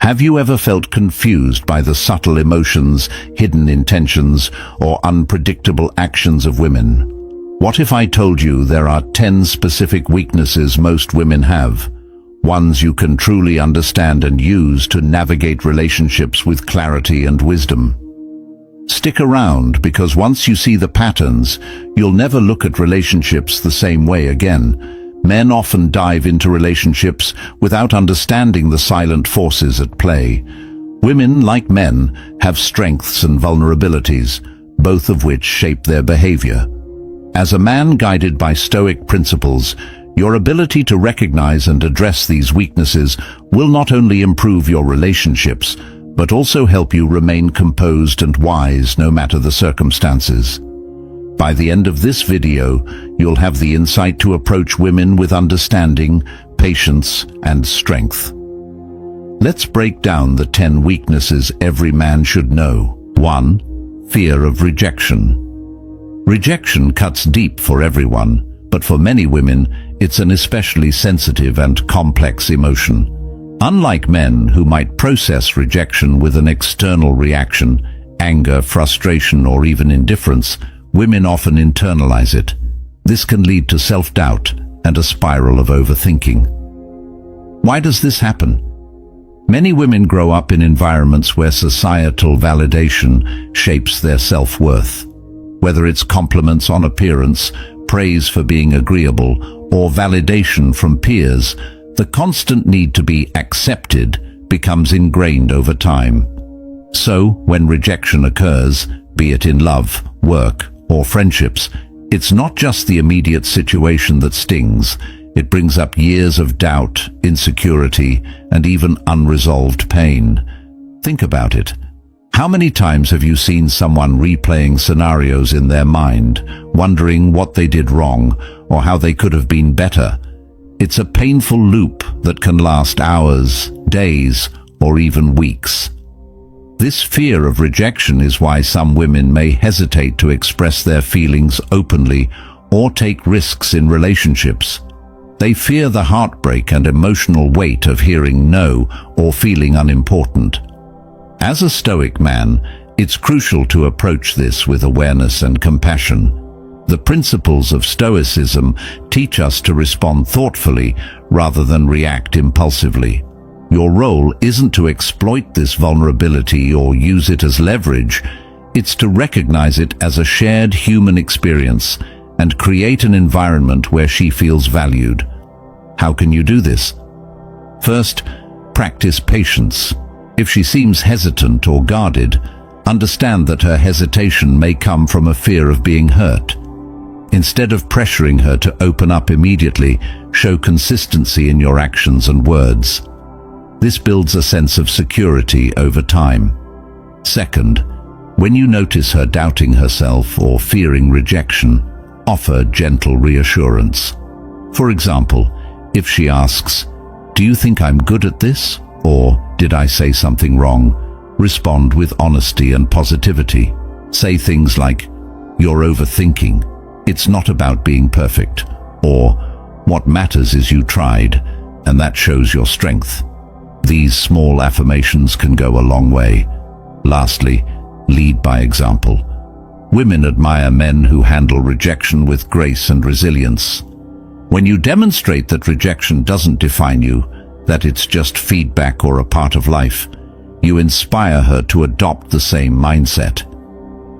Have you ever felt confused by the subtle emotions, hidden intentions, or unpredictable actions of women? What if I told you there are 10 specific weaknesses most women have? Ones you can truly understand and use to navigate relationships with clarity and wisdom. Stick around, because once you see the patterns, you'll never look at relationships the same way again. Men often dive into relationships without understanding the silent forces at play. Women, like men, have strengths and vulnerabilities, both of which shape their behavior. As a man guided by Stoic principles, your ability to recognize and address these weaknesses will not only improve your relationships, but also help you remain composed and wise no matter the circumstances. By the end of this video, you'll have the insight to approach women with understanding, patience, and strength. Let's break down the 10 weaknesses every man should know. 1. Fear of rejection. Rejection cuts deep for everyone, but for many women, it's an especially sensitive and complex emotion. Unlike men who might process rejection with an external reaction, anger, frustration, or even indifference, women often internalize it. This can lead to self-doubt and a spiral of overthinking. Why does this happen? Many women grow up in environments where societal validation shapes their self-worth. Whether it's compliments on appearance, praise for being agreeable, or validation from peers, the constant need to be accepted becomes ingrained over time. So, when rejection occurs, be it in love, work, or friendships, it's not just the immediate situation that stings. It brings up years of doubt, insecurity, and even unresolved pain. Think about it. How many times have you seen someone replaying scenarios in their mind, wondering what they did wrong or how they could have been better? It's a painful loop that can last hours, days, or even weeks. This fear of rejection is why some women may hesitate to express their feelings openly or take risks in relationships. They fear the heartbreak and emotional weight of hearing no or feeling unimportant. As a Stoic man, it's crucial to approach this with awareness and compassion. The principles of Stoicism teach us to respond thoughtfully rather than react impulsively. Your role isn't to exploit this vulnerability or use it as leverage. It's to recognize it as a shared human experience and create an environment where she feels valued. How can you do this? First, practice patience. If she seems hesitant or guarded, understand that her hesitation may come from a fear of being hurt. Instead of pressuring her to open up immediately, show consistency in your actions and words. This builds a sense of security over time. Second, when you notice her doubting herself or fearing rejection, offer gentle reassurance. For example, if she asks, "Do you think I'm good at this?" or "Did I say something wrong?" respond with honesty and positivity. Say things like, "You're overthinking. It's not about being perfect." Or, "What matters is you tried, and that shows your strength." These small affirmations can go a long way. Lastly, lead by example. Women admire men who handle rejection with grace and resilience. When you demonstrate that rejection doesn't define you, that it's just feedback or a part of life, you inspire her to adopt the same mindset.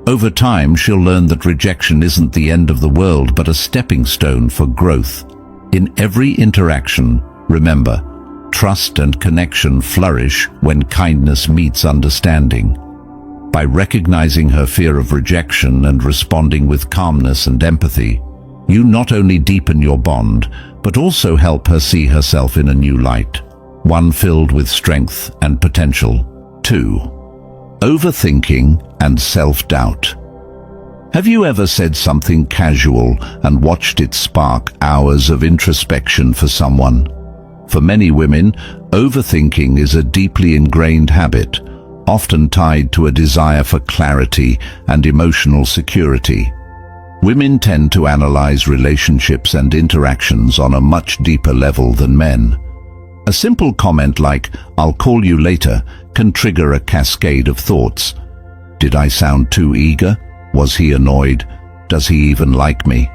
Over time, she'll learn that rejection isn't the end of the world, but a stepping stone for growth. In every interaction, remember, trust and connection flourish when kindness meets understanding. By recognizing her fear of rejection and responding with calmness and empathy, you not only deepen your bond, but also help her see herself in a new light, one filled with strength and potential. 2. Overthinking and self-doubt. Have you ever said something casual and watched it spark hours of introspection for someone? For many women, overthinking is a deeply ingrained habit, often tied to a desire for clarity and emotional security. Women tend to analyze relationships and interactions on a much deeper level than men. A simple comment like, "I'll call you later," can trigger a cascade of thoughts. Did I sound too eager? Was he annoyed? Does he even like me?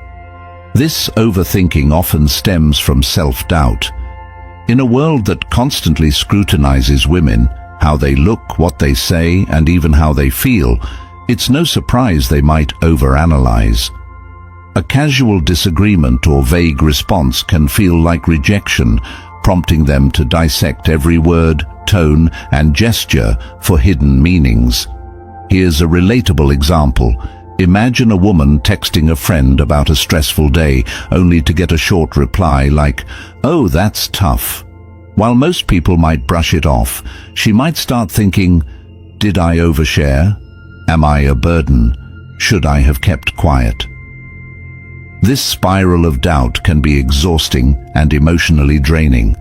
This overthinking often stems from self-doubt. In a world that constantly scrutinizes women, how they look, what they say, and even how they feel, it's no surprise they might overanalyze. A casual disagreement or vague response can feel like rejection, prompting them to dissect every word, tone, and gesture for hidden meanings. Here's a relatable example. Imagine a woman texting a friend about a stressful day, only to get a short reply like, "Oh, that's tough." While most people might brush it off, she might start thinking, "Did I overshare? Am I a burden? Should I have kept quiet?" This spiral of doubt can be exhausting and emotionally draining.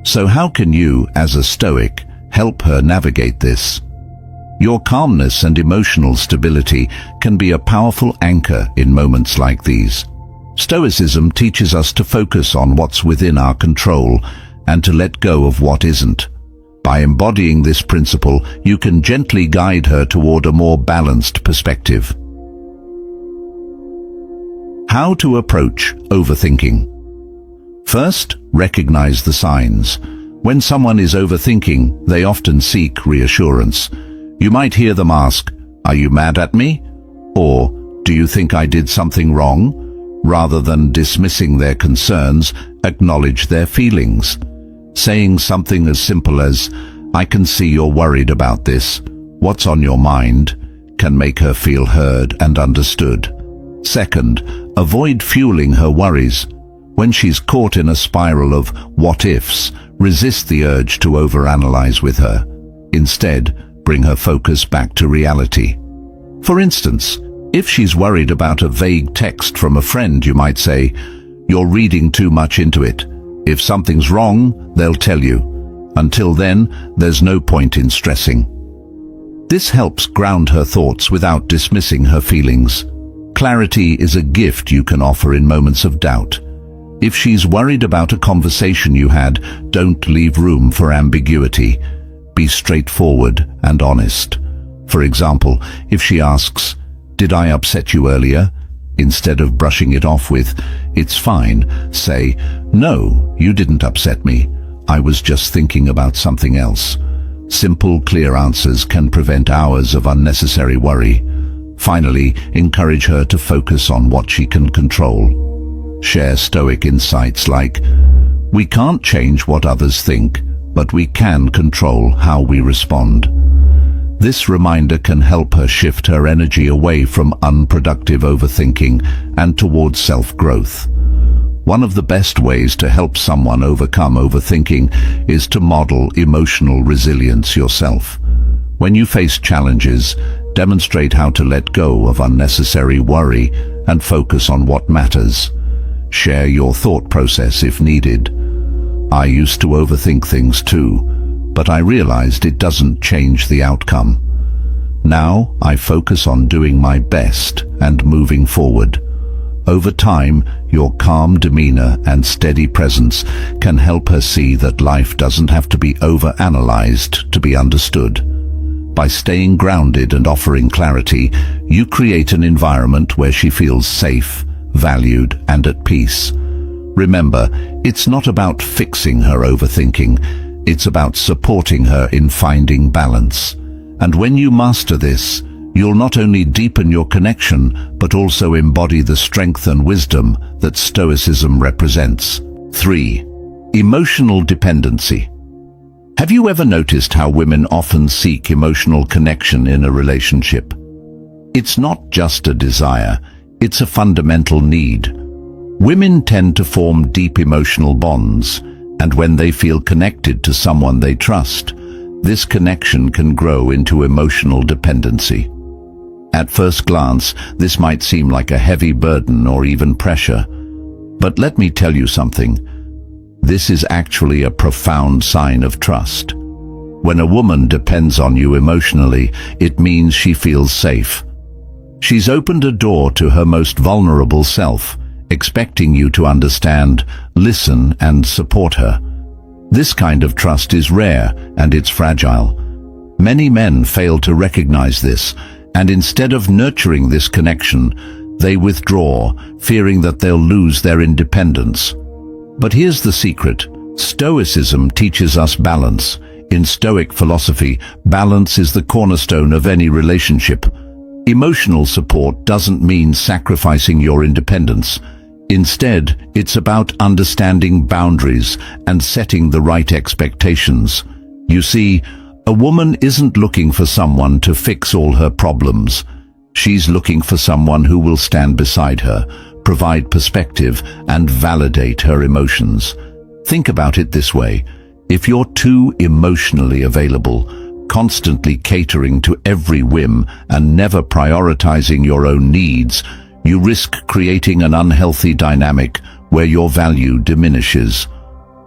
So how can you, as a Stoic, help her navigate this? Your calmness and emotional stability can be a powerful anchor in moments like these. Stoicism teaches us to focus on what's within our control and to let go of what isn't. By embodying this principle, you can gently guide her toward a more balanced perspective. How to approach overthinking. First, recognize the signs. When someone is overthinking, they often seek reassurance. You might hear them ask, "Are you mad at me?" Or, "Do you think I did something wrong?" Rather than dismissing their concerns, acknowledge their feelings. Saying something as simple as, "I can see you're worried about this. What's on your mind?" can make her feel heard and understood. Second, avoid fueling her worries. When she's caught in a spiral of what-ifs, resist the urge to overanalyze with her. Instead, bring her focus back to reality. For instance, if she's worried about a vague text from a friend, you might say, "You're reading too much into it. If something's wrong, they'll tell you. Until then, there's no point in stressing." This helps ground her thoughts without dismissing her feelings. Clarity is a gift you can offer in moments of doubt. If she's worried about a conversation you had, don't leave room for ambiguity. Be straightforward and honest. For example, if she asks, "Did I upset you earlier?" Instead of brushing it off with, "It's fine," say, "No, you didn't upset me. I was just thinking about something else." Simple, clear answers can prevent hours of unnecessary worry. Finally, encourage her to focus on what she can control. Share Stoic insights like, "We can't change what others think, but we can control how we respond." This reminder can help her shift her energy away from unproductive overthinking and towards self-growth. One of the best ways to help someone overcome overthinking is to model emotional resilience yourself. When you face challenges, demonstrate how to let go of unnecessary worry and focus on what matters. Share your thought process if needed. "I used to overthink things too, but I realized it doesn't change the outcome. Now I focus on doing my best and moving forward." Over time, your calm demeanor and steady presence can help her see that life doesn't have to be overanalyzed to be understood. By staying grounded and offering clarity, you create an environment where she feels safe, valued, and at peace. Remember, it's not about fixing her overthinking, it's about supporting her in finding balance. And when you master this, you'll not only deepen your connection, but also embody the strength and wisdom that Stoicism represents. 3. Emotional dependency. Have you ever noticed how women often seek emotional connection in a relationship? It's not just a desire, it's a fundamental need. Women tend to form deep emotional bonds, and when they feel connected to someone they trust, this connection can grow into emotional dependency. At first glance, this might seem like a heavy burden or even pressure. But let me tell you something. This is actually a profound sign of trust. When a woman depends on you emotionally, it means she feels safe. She's opened a door to her most vulnerable self, expecting you to understand, listen, and support her. This kind of trust is rare and it's fragile. Many men fail to recognize this, and instead of nurturing this connection, they withdraw, fearing that they'll lose their independence. But here's the secret. Stoicism teaches us balance. In Stoic philosophy, balance is the cornerstone of any relationship. Emotional support doesn't mean sacrificing your independence. Instead, it's about understanding boundaries and setting the right expectations. You see, a woman isn't looking for someone to fix all her problems. She's looking for someone who will stand beside her, provide perspective, and validate her emotions. Think about it this way. If you're too emotionally available, constantly catering to every whim and never prioritizing your own needs, you risk creating an unhealthy dynamic where your value diminishes.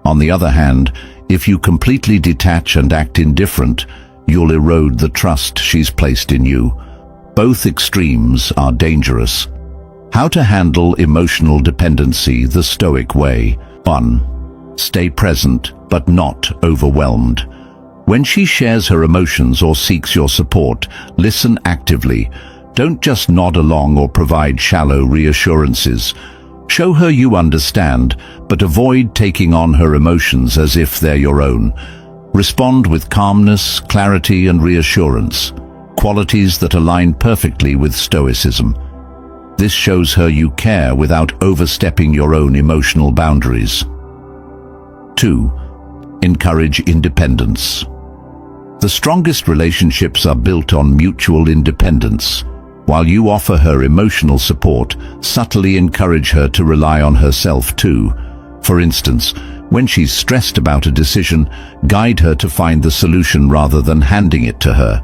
On the other hand, if you completely detach and act indifferent, you'll erode the trust she's placed in you. Both extremes are dangerous. How to handle emotional dependency the Stoic way. 1. Stay present, but not overwhelmed. When she shares her emotions or seeks your support, listen actively. Don't just nod along or provide shallow reassurances. Show her you understand, but avoid taking on her emotions as if they're your own. Respond with calmness, clarity, and reassurance, qualities that align perfectly with Stoicism. This shows her you care without overstepping your own emotional boundaries. 2. Encourage independence. The strongest relationships are built on mutual independence. While you offer her emotional support, subtly encourage her to rely on herself too. For instance, when she's stressed about a decision, guide her to find the solution rather than handing it to her.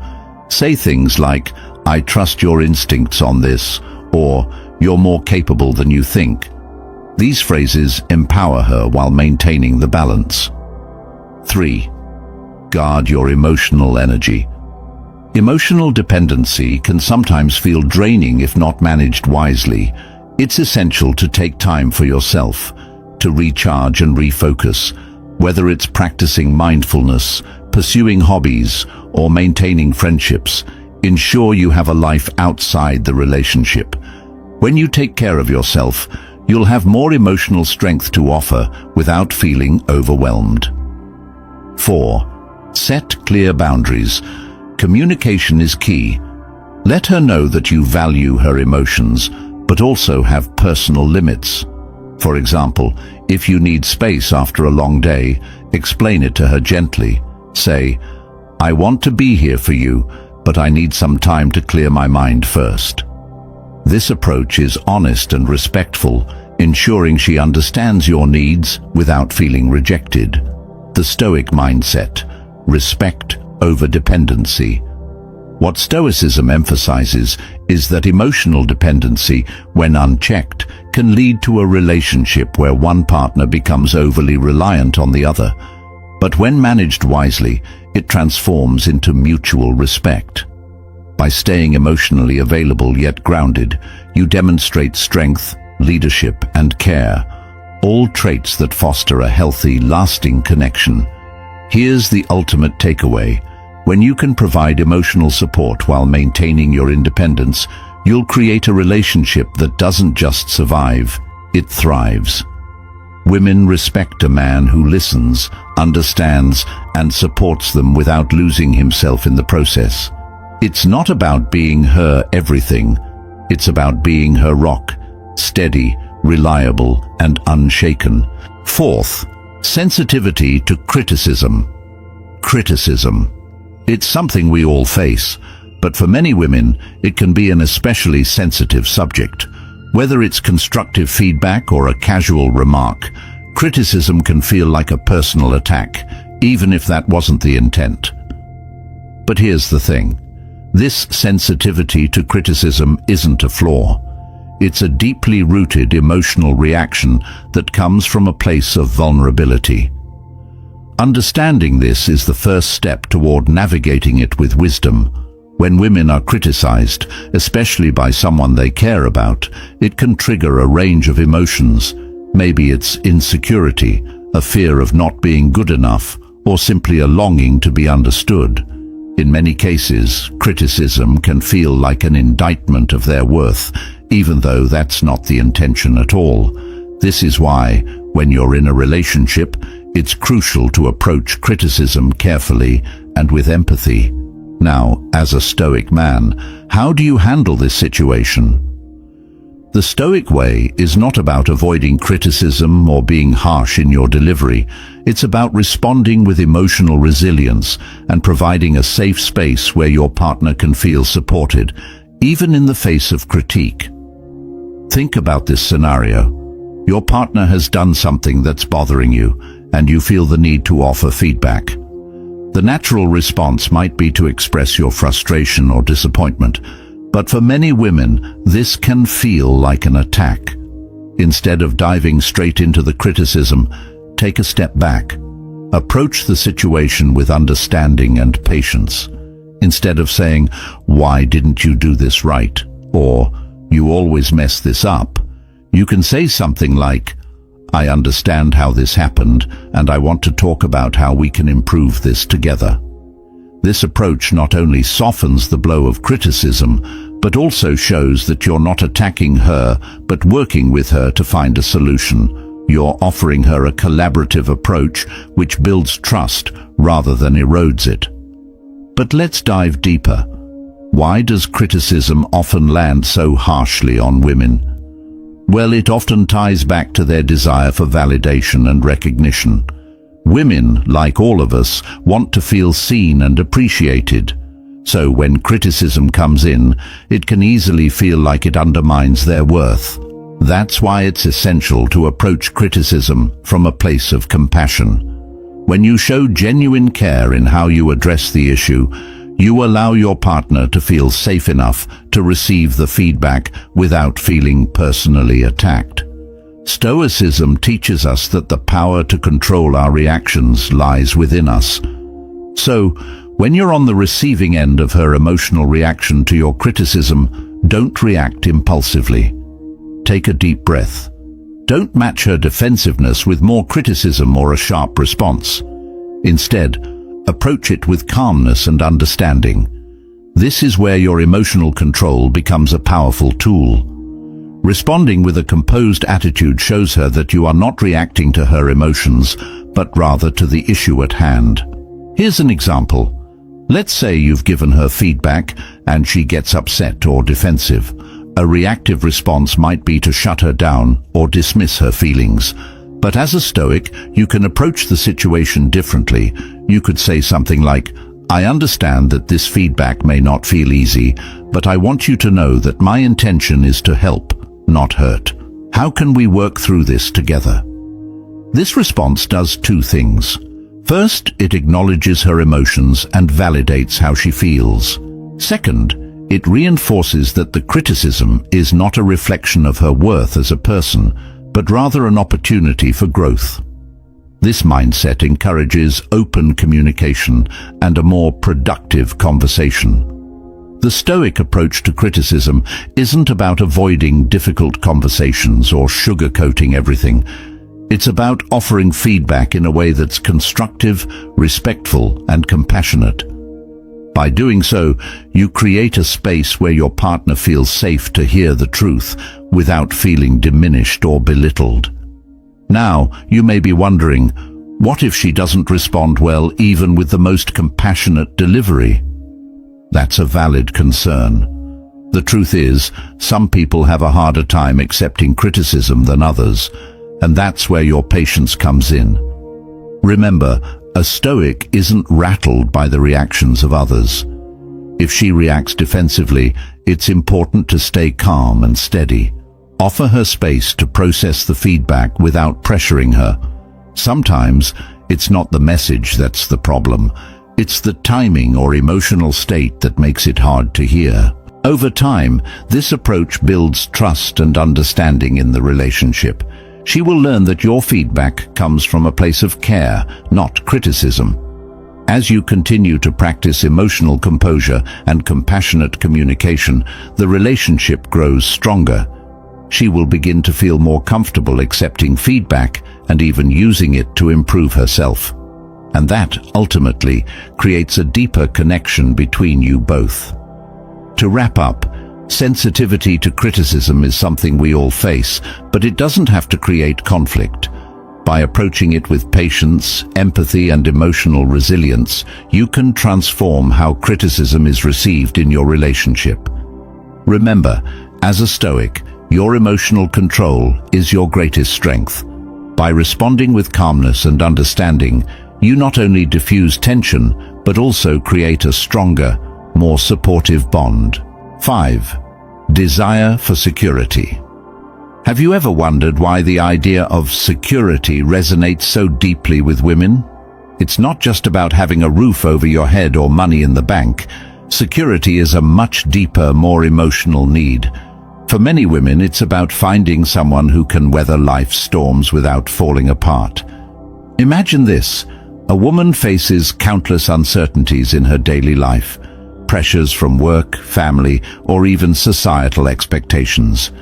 Say things like, "I trust your instincts on this," or "You're more capable than you think." These phrases empower her while maintaining the balance. 3. Guard your emotional energy. Emotional dependency can sometimes feel draining if not managed wisely. It's essential to take time for yourself, to recharge and refocus, whether it's practicing mindfulness, pursuing hobbies, or maintaining friendships. Ensure you have a life outside the relationship. When you take care of yourself, you'll have more emotional strength to offer without feeling overwhelmed. 4. Set clear boundaries. Communication is key. Let her know that you value her emotions, but also have personal limits. For example, if you need space after a long day, explain it to her gently. Say, "I want to be here for you, but I need some time to clear my mind first." This approach is honest and respectful, ensuring she understands your needs without feeling rejected. The Stoic mindset: respect over dependency. What Stoicism emphasizes is that emotional dependency, when unchecked, can lead to a relationship where one partner becomes overly reliant on the other. But when managed wisely, it transforms into mutual respect. By staying emotionally available yet grounded, you demonstrate strength, leadership, and care, all traits that foster a healthy, lasting connection. Here's the ultimate takeaway. When you can provide emotional support while maintaining your independence, you'll create a relationship that doesn't just survive, it thrives. Women respect a man who listens, understands, and supports them without losing himself in the process. It's not about being her everything. It's about being her rock, steady, reliable, and unshaken. 4th, sensitivity to criticism. Criticism. It's something we all face, but for many women, it can be an especially sensitive subject. Whether it's constructive feedback or a casual remark, criticism can feel like a personal attack, even if that wasn't the intent. But here's the thing. This sensitivity to criticism isn't a flaw. It's a deeply rooted emotional reaction that comes from a place of vulnerability. Understanding this is the first step toward navigating it with wisdom. When women are criticized, especially by someone they care about, it can trigger a range of emotions. Maybe it's insecurity, a fear of not being good enough, or simply a longing to be understood. In many cases, criticism can feel like an indictment of their worth, even though that's not the intention at all. This is why, when you're in a relationship, it's crucial to approach criticism carefully and with empathy. Now, as a Stoic man, how do you handle this situation? The Stoic way is not about avoiding criticism or being harsh in your delivery. It's about responding with emotional resilience and providing a safe space where your partner can feel supported, even in the face of critique. Think about this scenario. Your partner has done something that's bothering you, and you feel the need to offer feedback. The natural response might be to express your frustration or disappointment, but for many women, this can feel like an attack. Instead of diving straight into the criticism, take a step back. Approach the situation with understanding and patience. Instead of saying, "Why didn't you do this right?" or "You always mess this up," you can say something like, "I understand how this happened, and I want to talk about how we can improve this together." This approach not only softens the blow of criticism, but also shows that you're not attacking her, but working with her to find a solution. You're offering her a collaborative approach which builds trust rather than erodes it. But let's dive deeper. Why does criticism often land so harshly on women? Well, it often ties back to their desire for validation and recognition. Women, like all of us, want to feel seen and appreciated. So when criticism comes in, it can easily feel like it undermines their worth. That's why it's essential to approach criticism from a place of compassion. When you show genuine care in how you address the issue, you allow your partner to feel safe enough to receive the feedback without feeling personally attacked. Stoicism teaches us that the power to control our reactions lies within us. So, when you're on the receiving end of her emotional reaction to your criticism, don't react impulsively. Take a deep breath. Don't match her defensiveness with more criticism or a sharp response. Instead, approach it with calmness and understanding. This is where your emotional control becomes a powerful tool. Responding with a composed attitude shows her that you are not reacting to her emotions, but rather to the issue at hand. Here's an example. Let's say you've given her feedback and she gets upset or defensive. A reactive response might be to shut her down or dismiss her feelings. But as a Stoic, you can approach the situation differently. You could say something like, "I understand that this feedback may not feel easy, but I want you to know that my intention is to help, not hurt. How can we work through this together?" This response does two things. First, it acknowledges her emotions and validates how she feels. Second, it reinforces that the criticism is not a reflection of her worth as a person, but rather an opportunity for growth. This mindset encourages open communication and a more productive conversation. The Stoic approach to criticism isn't about avoiding difficult conversations or sugarcoating everything. It's about offering feedback in a way that's constructive, respectful, and compassionate. By doing so, you create a space where your partner feels safe to hear the truth without feeling diminished or belittled. Now, you may be wondering, what if she doesn't respond well even with the most compassionate delivery? That's a valid concern. The truth is, some people have a harder time accepting criticism than others, and that's where your patience comes in. Remember, a Stoic isn't rattled by the reactions of others. If she reacts defensively, it's important to stay calm and steady. Offer her space to process the feedback without pressuring her. Sometimes, it's not the message that's the problem. It's the timing or emotional state that makes it hard to hear. Over time, this approach builds trust and understanding in the relationship. She will learn that your feedback comes from a place of care, not criticism. As you continue to practice emotional composure and compassionate communication, the relationship grows stronger. she will begin to feel more comfortable accepting feedback and even using it to improve herself. And that, ultimately, creates a deeper connection between you both. To wrap up, sensitivity to criticism is something we all face, but it doesn't have to create conflict. By approaching it with patience, empathy, and emotional resilience, you can transform how criticism is received in your relationship. Remember, as a Stoic, your emotional control is your greatest strength. By responding with calmness and understanding, you not only diffuse tension, but also create a stronger, more supportive bond. 5. Desire for security. Have you ever wondered why the idea of security resonates so deeply with women? It's not just about having a roof over your head or money in the bank. Security is a much deeper, more emotional need. For many women, it's about finding someone who can weather life's storms without falling apart. Imagine this: a woman faces countless uncertainties in her daily life, pressures from work, family, or even societal expectations.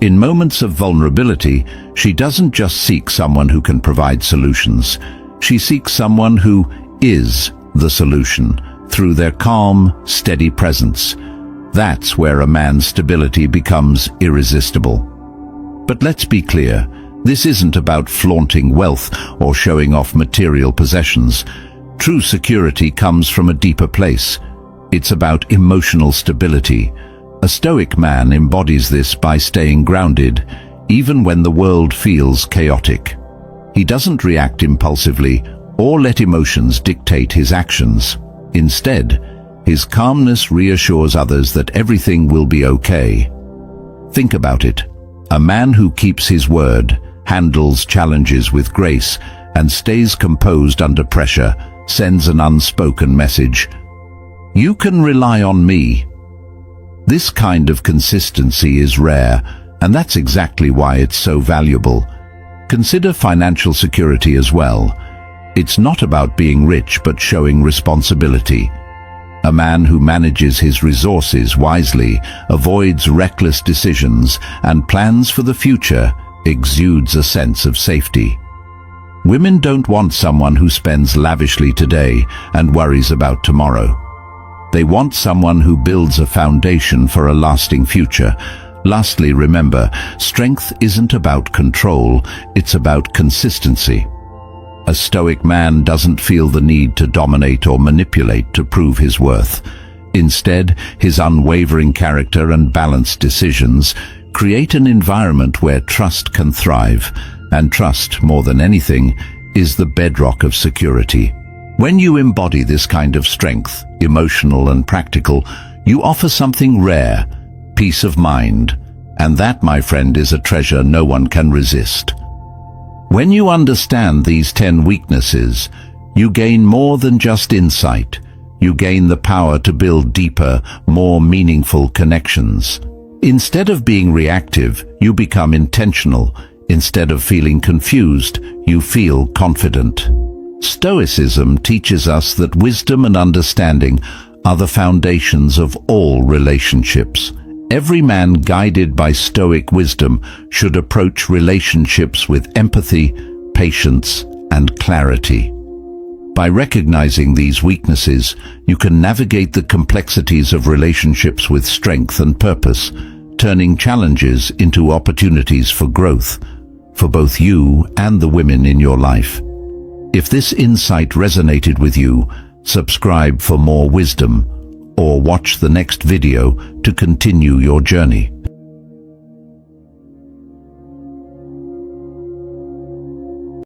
In moments of vulnerability, she doesn't just seek someone who can provide solutions. She seeks someone who is the solution through their calm, steady presence. That's where a man's stability becomes irresistible. But let's be clear, this isn't about flaunting wealth or showing off material possessions. True security comes from a deeper place. It's about emotional stability. A Stoic man embodies this by staying grounded, even when the world feels chaotic. He doesn't react impulsively or let emotions dictate his actions. Instead, his calmness reassures others that everything will be okay. Think about it. A man who keeps his word, handles challenges with grace, and stays composed under pressure sends an unspoken message. You can rely on me. This kind of consistency is rare, and that's exactly why it's so valuable. Consider financial security as well. It's not about being rich but showing responsibility. A man who manages his resources wisely, avoids reckless decisions, and plans for the future exudes a sense of safety. Women don't want someone who spends lavishly today and worries about tomorrow. They want someone who builds a foundation for a lasting future. Lastly, remember, strength isn't about control, it's about consistency. A Stoic man doesn't feel the need to dominate or manipulate to prove his worth. Instead, his unwavering character and balanced decisions create an environment where trust can thrive, and trust, more than anything, is the bedrock of security. When you embody this kind of strength, emotional and practical, you offer something rare, peace of mind, and that, my friend, is a treasure no one can resist. When you understand these 10 weaknesses, you gain more than just insight. You gain the power to build deeper, more meaningful connections. Instead of being reactive, you become intentional. Instead of feeling confused, you feel confident. Stoicism teaches us that wisdom and understanding are the foundations of all relationships. Every man guided by Stoic wisdom should approach relationships with empathy, patience, and clarity. By recognizing these weaknesses, you can navigate the complexities of relationships with strength and purpose, turning challenges into opportunities for growth, for both you and the women in your life. If this insight resonated with you, subscribe for more wisdom, or watch the next video to continue your journey.